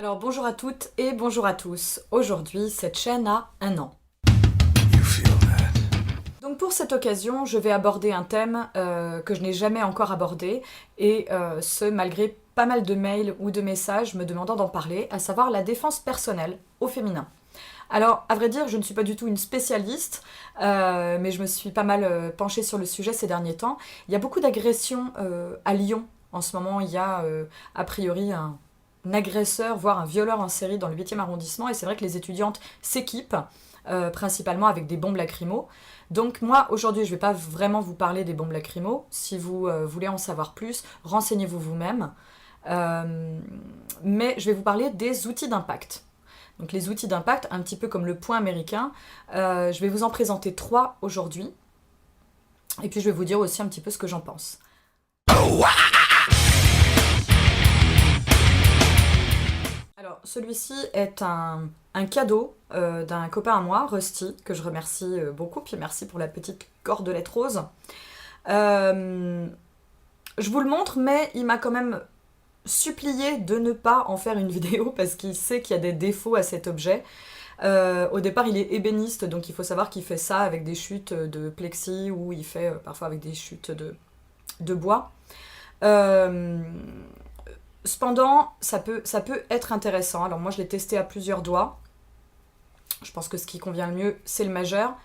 Alors bonjour à toutes et bonjour à tous. Aujourd'hui, cette chaîne a 1 an. Donc pour cette occasion, je vais aborder un thème que je n'ai jamais encore abordé, et ce malgré pas mal de mails ou de messages me demandant d'en parler, à savoir la défense personnelle au féminin. Alors, à vrai dire, je ne suis pas du tout une spécialiste, mais je me suis pas mal penchée sur le sujet ces derniers temps. Il y a beaucoup d'agressions à Lyon. En ce moment, il y a a priori un agresseur, voire un violeur en série dans le 8e arrondissement, et c'est vrai que les étudiantes s'équipent, principalement avec des bombes lacrymo. Donc moi, aujourd'hui, je ne vais pas vraiment vous parler des bombes lacrymo. Si vous voulez en savoir plus, renseignez-vous vous-même. Mais je vais vous parler des outils d'impact. Donc les outils d'impact, un petit peu comme le point américain, je vais vous en présenter 3 aujourd'hui. Et puis je vais vous dire aussi un petit peu ce que j'en pense. Alors celui-ci est un cadeau d'un copain à moi, Rusty, que je remercie beaucoup, puis merci pour la petite cordelette rose. Je vous le montre, mais il m'a quand même supplié de ne pas en faire une vidéo parce qu'il sait qu'il y a des défauts à cet objet. Au départ, il est ébéniste, donc il faut savoir qu'il fait ça avec des chutes de plexi ou il fait parfois avec des chutes de bois. Cependant, ça peut être intéressant. Alors moi, je l'ai testé à plusieurs doigts. Je pense que ce qui convient le mieux, c'est le majeur.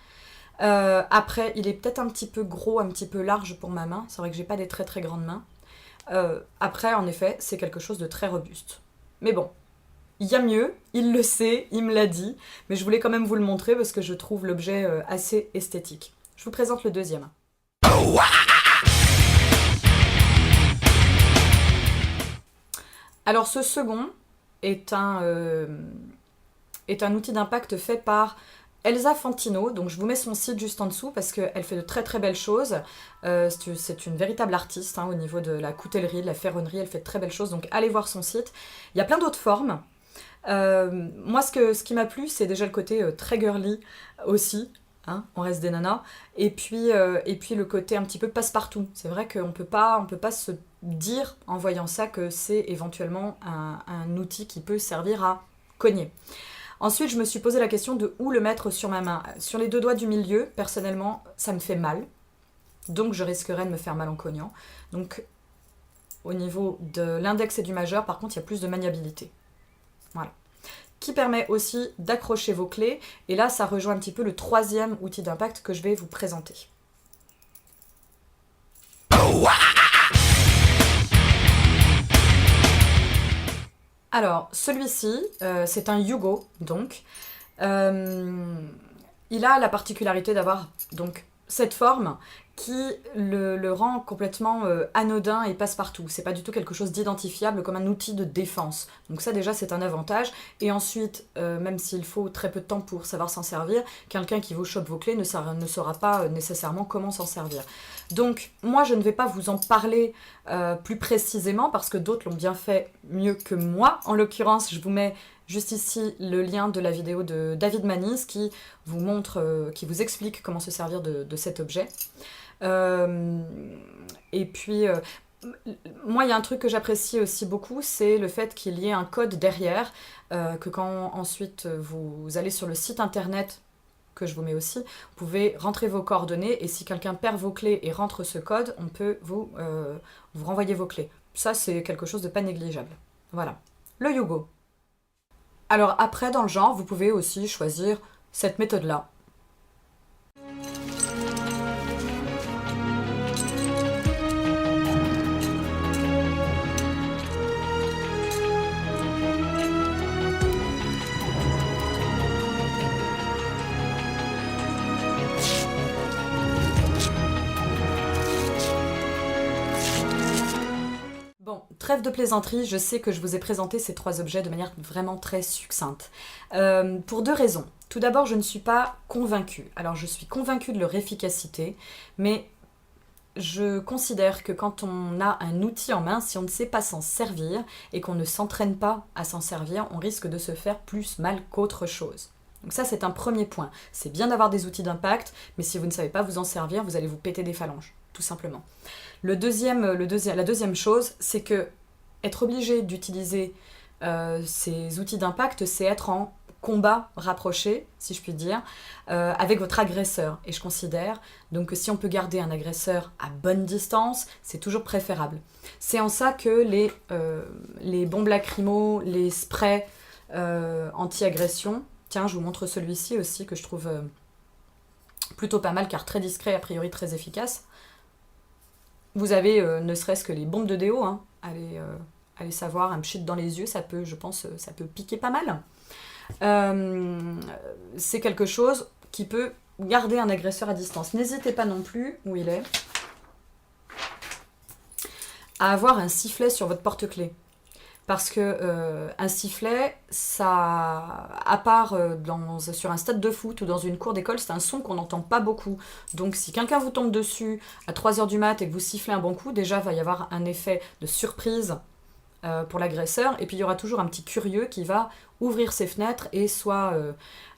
Après, il est peut-être un petit peu gros, un petit peu large pour ma main. C'est vrai que j'ai pas des très très grandes mains. Après, en effet, c'est quelque chose de très robuste. Mais bon, il y a mieux, il le sait, il me l'a dit, mais je voulais quand même vous le montrer parce que je trouve l'objet assez esthétique. Je vous présente le deuxième. Alors ce second est un outil d'impact fait par Elsa Fantino, donc je vous mets son site juste en dessous parce qu'elle fait de très très belles choses. C'est une véritable artiste au niveau de la coutellerie, de la ferronnerie, elle fait de très belles choses, donc allez voir son site. Il y a plein d'autres formes. Moi ce qui m'a plu, c'est déjà le côté très girly aussi, on reste des nanas, et puis le côté un petit peu passe-partout. C'est vrai qu'on peut pas se dire en voyant ça que c'est éventuellement un outil qui peut servir à cogner. Ensuite, je me suis posé la question de où le mettre sur ma main. Sur les 2 doigts du milieu, personnellement, ça me fait mal. Donc, je risquerais de me faire mal en cognant. Donc, au niveau de l'index et du majeur, par contre, il y a plus de maniabilité. Voilà. Qui permet aussi d'accrocher vos clés. Et là, ça rejoint un petit peu le 3e outil d'impact que je vais vous présenter. Alors, celui-ci, c'est un Yugo, donc. Il a la particularité d'avoir donc cette forme qui le rend complètement anodin et passe-partout. C'est pas du tout quelque chose d'identifiable comme un outil de défense. Donc ça déjà c'est un avantage. Et ensuite, même s'il faut très peu de temps pour savoir s'en servir, quelqu'un qui vous chope vos clés ne saura pas nécessairement comment s'en servir. Donc moi je ne vais pas vous en parler plus précisément parce que d'autres l'ont bien fait mieux que moi. En l'occurrence, je vous mets juste ici le lien de la vidéo de David Manis qui vous montre, qui vous explique comment se servir de cet objet. Et puis, moi, il y a un truc que j'apprécie aussi beaucoup, c'est le fait qu'il y ait un code derrière, que quand ensuite vous allez sur le site internet, que je vous mets aussi, vous pouvez rentrer vos coordonnées et si quelqu'un perd vos clés et rentre ce code, on peut vous renvoyer vos clés. Ça, c'est quelque chose de pas négligeable. Voilà. Le Yugo. Alors après, dans le genre, vous pouvez aussi choisir cette méthode-là. Bon, trêve de plaisanterie, je sais que je vous ai présenté ces 3 objets de manière vraiment très succincte. Pour 2 raisons. Tout d'abord, je ne suis pas convaincue. Alors, je suis convaincue de leur efficacité, mais je considère que quand on a un outil en main, si on ne sait pas s'en servir et qu'on ne s'entraîne pas à s'en servir, on risque de se faire plus mal qu'autre chose. Donc ça, c'est un premier point. C'est bien d'avoir des outils d'impact, mais si vous ne savez pas vous en servir, vous allez vous péter des phalanges, tout simplement. La deuxième chose, c'est que être obligé d'utiliser ces outils d'impact, c'est être en combat rapproché, si je puis dire, avec votre agresseur. Et je considère donc que si on peut garder un agresseur à bonne distance, c'est toujours préférable. C'est en ça que les bombes lacrymo, les sprays anti-agression, tiens, je vous montre celui-ci aussi que je trouve plutôt pas mal car très discret, a priori très efficace. Vous avez ne serait-ce que les bombes de déo, hein. Allez savoir, un pchit dans les yeux, ça peut, je pense, ça peut piquer pas mal. C'est quelque chose qui peut garder un agresseur à distance. N'hésitez pas non plus, où il est, à avoir un sifflet sur votre porte-clés. Parce que un sifflet, ça, à part sur un stade de foot ou dans une cour d'école, c'est un son qu'on n'entend pas beaucoup. Donc si quelqu'un vous tombe dessus à 3 h du mat et que vous sifflez un bon coup, déjà il va y avoir un effet de surprise pour l'agresseur, et puis il y aura toujours un petit curieux qui va ouvrir ses fenêtres et soit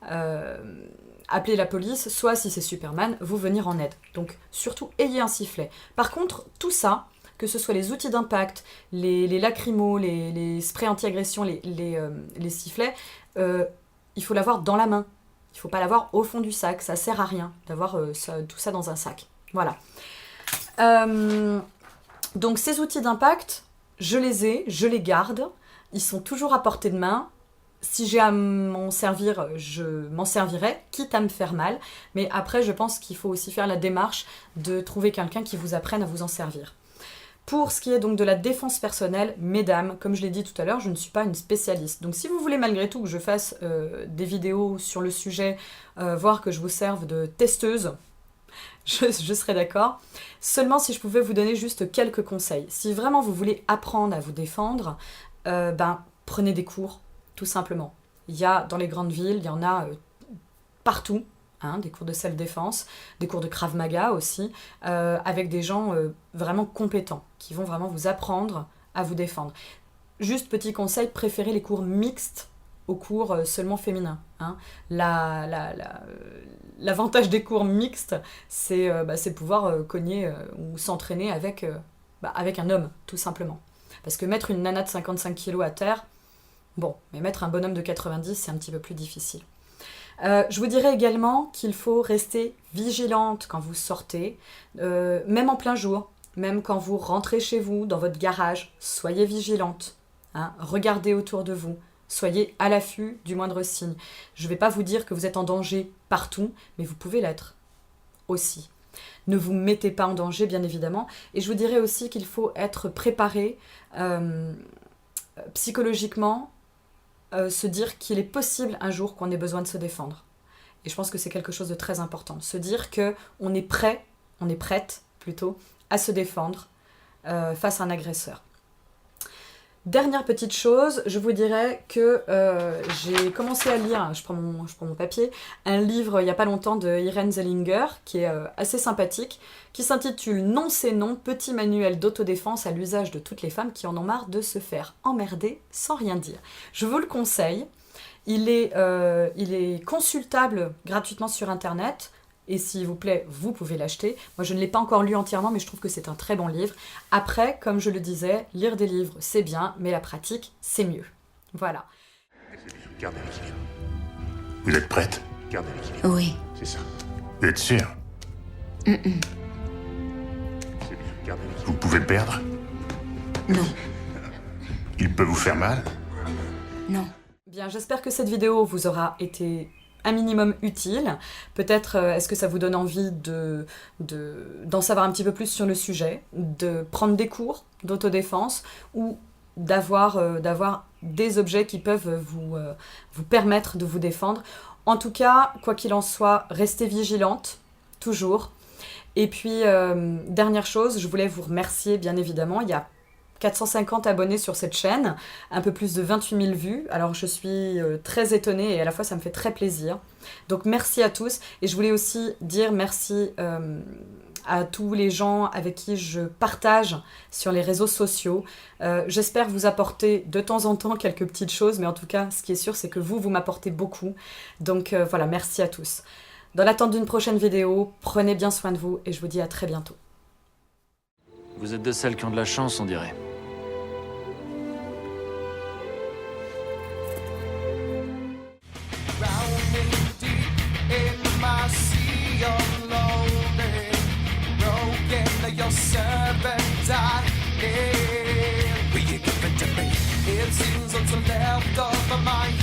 appeler la police, soit si c'est Superman, vous venir en aide. Donc surtout ayez un sifflet. Par contre, tout ça, que ce soit les outils d'impact, les lacrymos, les sprays anti-agression, les sifflets, il faut l'avoir dans la main. Il ne faut pas l'avoir au fond du sac, ça sert à rien d'avoir tout ça dans un sac. Voilà. Donc ces outils d'impact, je les ai, je les garde, ils sont toujours à portée de main. Si j'ai à m'en servir, je m'en servirai, quitte à me faire mal. Mais après, je pense qu'il faut aussi faire la démarche de trouver quelqu'un qui vous apprenne à vous en servir. Pour ce qui est donc de la défense personnelle, mesdames, comme je l'ai dit tout à l'heure, je ne suis pas une spécialiste. Donc si vous voulez malgré tout que je fasse des vidéos sur le sujet, voire que je vous serve de testeuse, je serais d'accord. Seulement si je pouvais vous donner juste quelques conseils. Si vraiment vous voulez apprendre à vous défendre, prenez des cours, tout simplement. Il y a dans les grandes villes, il y en a partout, hein, des cours de self-défense, des cours de Krav Maga aussi, avec des gens vraiment compétents, qui vont vraiment vous apprendre à vous défendre. Juste petit conseil, préférez les cours mixtes aux cours seulement féminins. Hein. L'avantage des cours mixtes, c'est pouvoir cogner ou s'entraîner avec un homme, tout simplement. Parce que mettre une nana de 55 kg à terre, bon, mais mettre un bonhomme de 90, c'est un petit peu plus difficile. Je vous dirais également qu'il faut rester vigilante quand vous sortez, même en plein jour, même quand vous rentrez chez vous, dans votre garage, soyez vigilante. Hein, regardez autour de vous. Soyez à l'affût du moindre signe. Je ne vais pas vous dire que vous êtes en danger partout, mais vous pouvez l'être aussi. Ne vous mettez pas en danger, bien évidemment. Et je vous dirais aussi qu'il faut être préparé psychologiquement, se dire qu'il est possible un jour qu'on ait besoin de se défendre. Et je pense que c'est quelque chose de très important. Se dire qu'on est prêt, on est prête plutôt, à se défendre face à un agresseur. Dernière petite chose, je vous dirais que j'ai commencé à lire, je prends mon papier, un livre il n'y a pas longtemps de Irène Zellinger, qui est assez sympathique, qui s'intitule « Non c'est non, petit manuel d'autodéfense à l'usage de toutes les femmes qui en ont marre de se faire emmerder sans rien dire ». Je vous le conseille, il est consultable gratuitement sur internet, et s'il vous plaît, vous pouvez l'acheter. Moi, je ne l'ai pas encore lu entièrement, mais je trouve que c'est un très bon livre. Après, comme je le disais, lire des livres, c'est bien, mais la pratique, c'est mieux. Voilà. Gardez l'équilibre. Vous êtes prête? Gardez l'équilibre. Oui. C'est ça. Vous êtes sûr? Mm-mm. C'est bien. Gardez l'équilibre. Vous pouvez perdre? Non. Il peut vous faire mal? Non. Bien, j'espère que cette vidéo vous aura été un minimum utile. Peut-être est-ce que ça vous donne envie d'en savoir un petit peu plus sur le sujet, de prendre des cours d'autodéfense ou d'avoir des objets qui peuvent vous permettre de vous défendre. En tout cas, quoi qu'il en soit, restez vigilante, toujours. Et puis, dernière chose, je voulais vous remercier, bien évidemment. Il y a 450 abonnés sur cette chaîne, un peu plus de 28 000 vues. Alors je suis très étonnée et à la fois ça me fait très plaisir. Donc merci à tous. Et je voulais aussi dire merci à tous les gens avec qui je partage sur les réseaux sociaux. J'espère vous apporter de temps en temps quelques petites choses, mais en tout cas, ce qui est sûr, c'est que vous m'apportez beaucoup. Donc voilà, merci à tous. Dans l'attente d'une prochaine vidéo, prenez bien soin de vous et je vous dis à très bientôt. Vous êtes de celles qui ont de la chance, on dirait. serpentine. Will you give it to me? It seems what's left of my mind.